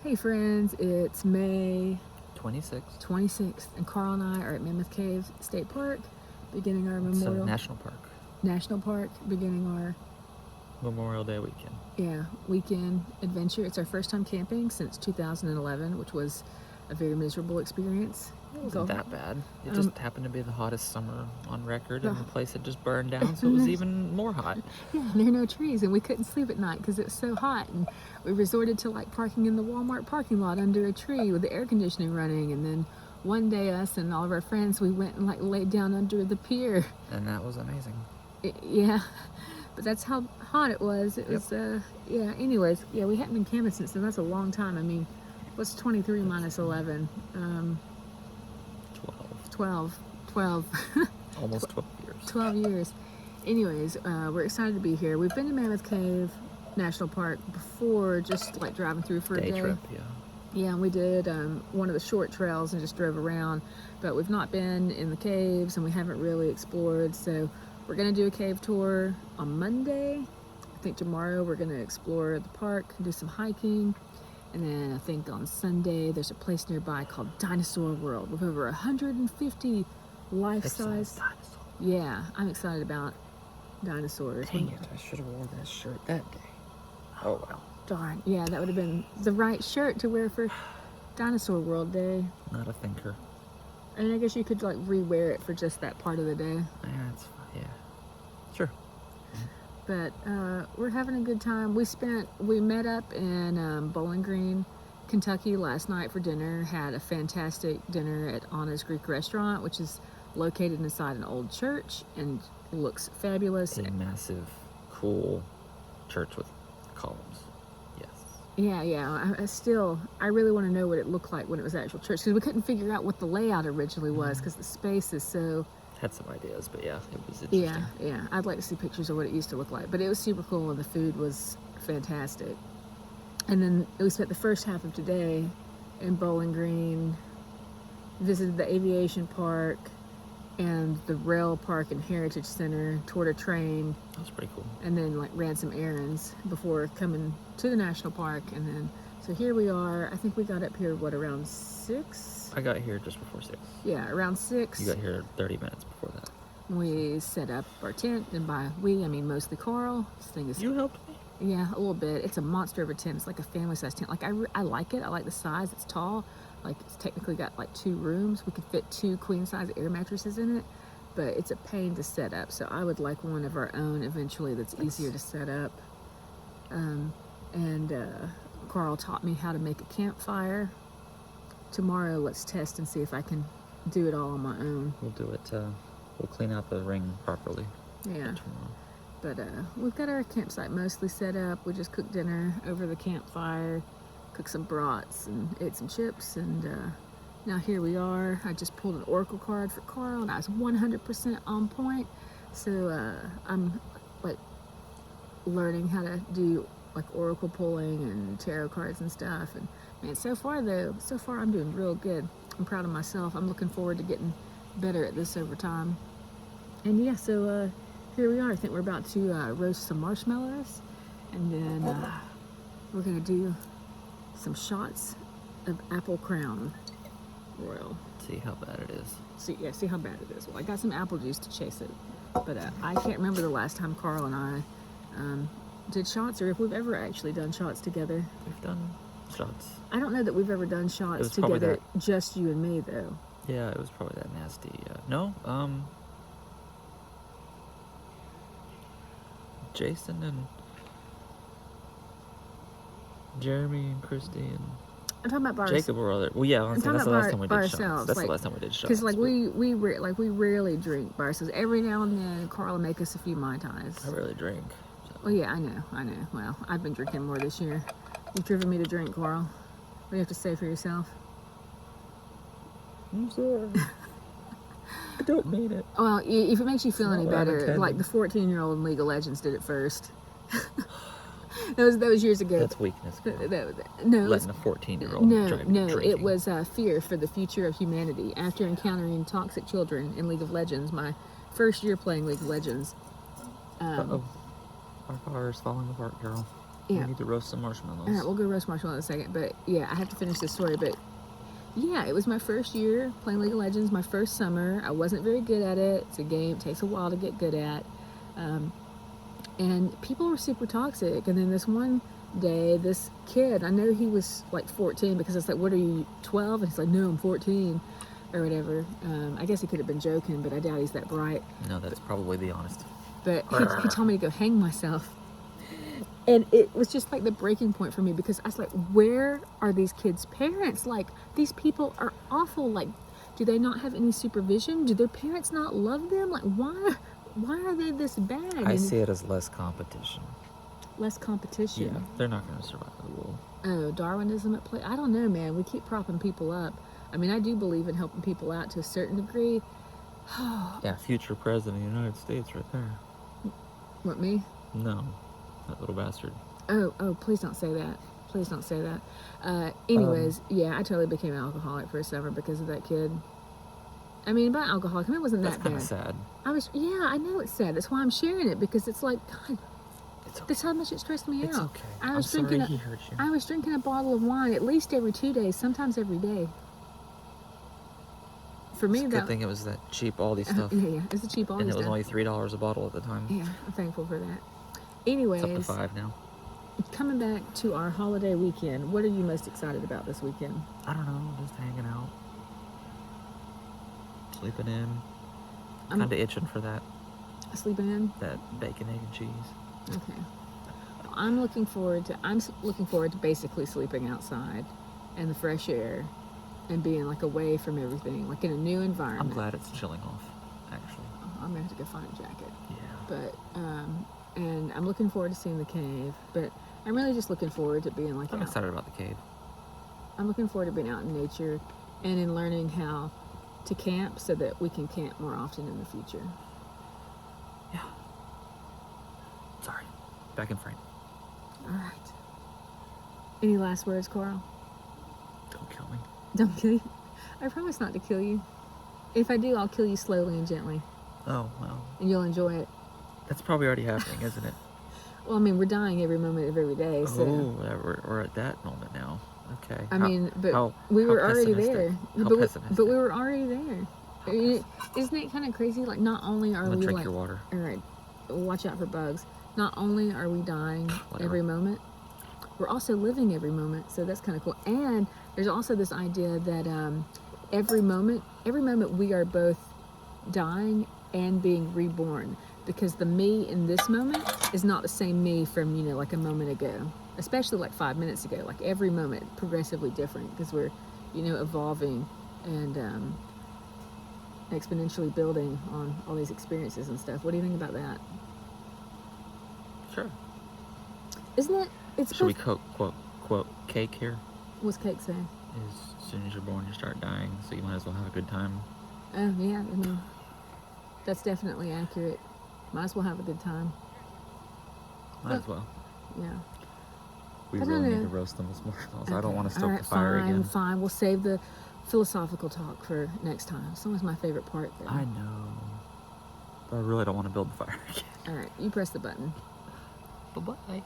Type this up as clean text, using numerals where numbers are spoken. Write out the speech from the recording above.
Hey friends, it's May 26th, and Karl and I are at Mammoth Cave State Park, beginning our Memorial National Park. Beginning our Memorial Day weekend. weekend adventure. It's our first time camping since 2011, which was a very miserable experience. It wasn't that bad. It just happened to be the hottest summer on record, and the place had just burned down, so it was even more hot. Yeah, and there are no trees, and we couldn't sleep at night because it was so hot, and we resorted to like parking in the Walmart parking lot under a tree with the air conditioning running. And then one day, us and all of our friends, we went and like laid down under the pier. And that was amazing. Yeah, but that's how hot it was. It was, yeah, anyways, yeah, we hadn't been camping since then. That's a long time. I mean, what's 23 minus 11? 12. Almost 12 years. 12 years. Anyways, we're excited to be here. We've been to Mammoth Cave National Park before, just like driving through for a day. Day trip, yeah. Yeah, and we did one of the short trails and just drove around, but we've not been in the caves and we haven't really explored, so we're going to do a cave tour on Monday. I think tomorrow we're going to explore the park, do some hiking, and then I think on Sunday there's a place nearby called Dinosaur World with over 150 life-size dinosaurs. Yeah, I'm excited about dinosaurs. Dang it, I should have worn that shirt that day. Oh well. Darn, yeah, that would have been the right shirt to wear for Dinosaur World Day. Not a thinker. And I guess you could like re-wear it for just that part of the day. Yeah, it's yeah. Sure. But we're having a good time. We met up in Bowling Green, Kentucky last night for dinner. Had a fantastic dinner at Anna's Greek Restaurant, which is located inside an old church and looks fabulous. A massive, cool church with columns. Yeah. I really want to know what it looked like when it was actual church, because we couldn't figure out what the layout originally was because the space is so. Had some ideas, but yeah, it was interesting. Yeah. I'd like to see pictures of what it used to look like, but it was super cool and the food was fantastic. And then we spent the first half of today in Bowling Green, visited the Aviation Park and the RailPark and Heritage Center, toured a train. That was pretty cool. And then like ran some errands before coming to the national park. And then, so here we are. I think we got up here, around 6? I got here just before 6. Yeah, around 6. You got here 30 minutes before that. We set up our tent, and by we, I mean mostly Karl. This thing is. You helped me? Yeah, a little bit. It's a monster of a tent. It's like a family-size tent. Like I like it. I like the size. It's tall. Like it's technically got like 2 rooms. We could fit 2 queen-size air mattresses in it, but it's a pain to set up. So I would like one of our own eventually that's easier to set up. Karl taught me how to make a campfire. Tomorrow, let's test and see if I can do it all on my own. We'll do it. We'll clean out the ring properly. Yeah. But we've got our campsite mostly set up. We just cooked dinner over the campfire, cooked some brats and ate some chips, and now here we are. I just pulled an oracle card for Karl and I was 100% on point. So I'm like learning how to do like oracle pulling and tarot cards and stuff. And man, so far I'm doing real good. I'm proud of myself. I'm looking forward to getting better at this over time. And yeah, so here we are. I think we're about to roast some marshmallows, and then we're gonna do some shots of Apple Crown Royal. See how bad it is. See how bad it is. Well, I got some apple juice to chase it, but I can't remember the last time Karl and I did shots, or if we've ever actually done shots together. We've done shots. I don't know that we've ever done shots together, just you and me, though. Yeah, it was probably that nasty. No, Jason and Jeremy and Christy and I'm talking about Jacob were other. Well, yeah, honestly, that's the last time we did shots. That's the last time we did shots. Because like we rarely drink by ourselves. Every now and then, Karl will make us a few Mai Tais. I rarely drink. So. Oh yeah, I know. Well, I've been drinking more this year. You've driven me to drink, Karl. What do you have to say for yourself? I'm sorry. I don't mean it. Well, if it makes you feel any better, like the 14-year-old in League of Legends did it first. that was years ago. That's weakness. No, letting a 14-year-old drive drinking. It was fear for the future of humanity. After encountering toxic children in League of Legends, my first year playing League of Legends. Our car is falling apart, girl. Yeah. We need to roast some marshmallows. All right, we'll go roast marshmallows in a second. But yeah, I have to finish this story. But yeah, it was my first year playing League of Legends, my first summer. I wasn't very good at it. It's a game, it takes a while to get good at. And people were super toxic. And then this one day, this kid, I know he was like 14 because I was like, what are you, 12? And he's like, no, I'm 14 or whatever. I guess he could have been joking, but I doubt he's that bright. No, that's probably the honest. But he told me to go hang myself. And it was just like the breaking point for me because I was like, where are these kids' parents? Like, these people are awful. Like, do they not have any supervision? Do their parents not love them? Like, why are they this bad? I see it as less competition. Less competition? Yeah, they're not going to survive the world. Oh, Darwinism at play? I don't know, man. We keep propping people up. I mean, I do believe in helping people out to a certain degree. Yeah, future president of the United States right there. What, me? No, that little bastard. Oh, please don't say that. Please don't say that. Anyways, yeah, I totally became an alcoholic for a summer because of that kid. I mean, about alcoholic, I mean, it wasn't that bad. That's kind of sad. I know it's sad. That's why I'm sharing it, because it's like, God, It's okay. that's how much it stressed me out. It's okay. I I'm sorry he hurt you. I was drinking a bottle of wine at least every 2 days, sometimes every day. For me, It's a good thing it was that cheap Aldi stuff. Yeah, it's a cheap Aldi stuff. And it was only $3 a bottle at the time. Yeah, I'm thankful for that. Anyways, It's up to $5 now. Coming back to our holiday weekend, what are you most excited about this weekend? I don't know, just hanging out. Sleeping in. I'm Kind of itching for that sleeping in. bacon, egg, and cheese. Okay. I'm looking forward to basically sleeping outside in the fresh air and being like away from everything, like in a new environment. I'm glad it's chilling off, actually. I'm gonna have to go find a jacket. Yeah. But and I'm looking forward to seeing the cave. But I'm really just looking forward to being like I'm out. excited about the cave. I'm looking forward to being out in nature and in learning how to camp so that we can camp more often in the future. Yeah. Sorry. Back in frame. All right. Any last words, Carl? Don't kill me. Don't kill you. I promise not to kill you. If I do, I'll kill you slowly and gently, Oh, well. and you'll enjoy it. That's probably already happening, isn't it? Well, I mean, we're dying every moment of every day, so. Oh, we're at that moment now. Okay. I mean, but how we were already pessimistic. there. How pessimistic. But we were already there. Isn't it kind of crazy? Like, not only are I'm gonna we drink like, your water. all right, watch out for bugs. Not only are we dying every moment, we're also living every moment. So that's kind of cool. And there's also this idea that every moment we are both dying and being reborn, because the me in this moment is not the same me from, like a moment ago, especially like 5 minutes ago. Like every moment progressively different, because we're, evolving and exponentially building on all these experiences and stuff. What do you think about that? Sure. Isn't it? It's Should we quote cake here? What's cake say? As soon as you're born, you start dying, so you might as well have a good time. Oh yeah, I mean, that's definitely accurate. Might as well have a good time. Might as well. Yeah. We I don't really need know. to roast them as marshmallows. I Okay. don't want to stoke All right, the fire again. Fine. We'll save the philosophical talk for next time. It's always my favorite part, though. I know. But I really don't want to build the fire again. All right, you press the button. Bye-bye.